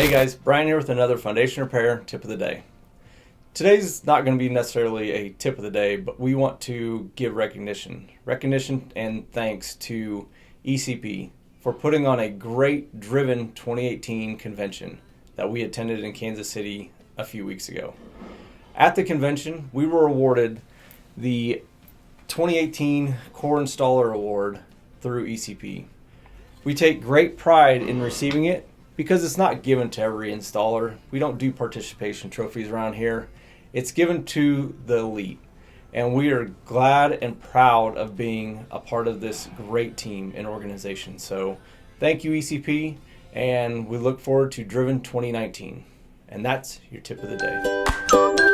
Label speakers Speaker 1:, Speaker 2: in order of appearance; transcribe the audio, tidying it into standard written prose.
Speaker 1: Hey guys, Brian here with another foundation repair tip of the day. Today's not going to be necessarily a tip of the day, but we want to give recognition and thanks to ECP for putting on a great Driven 2018 convention that we attended in Kansas City a few weeks ago. At the convention, we were awarded the 2018 Core Installer Award through ECP. We take great pride in receiving it because it's not given to every installer. We don't do participation trophies around here. It's given to the elite. And we are glad and proud of being a part of this great team and organization. So thank you, ECP, and we look forward to Driven 2019. And that's your tip of the day.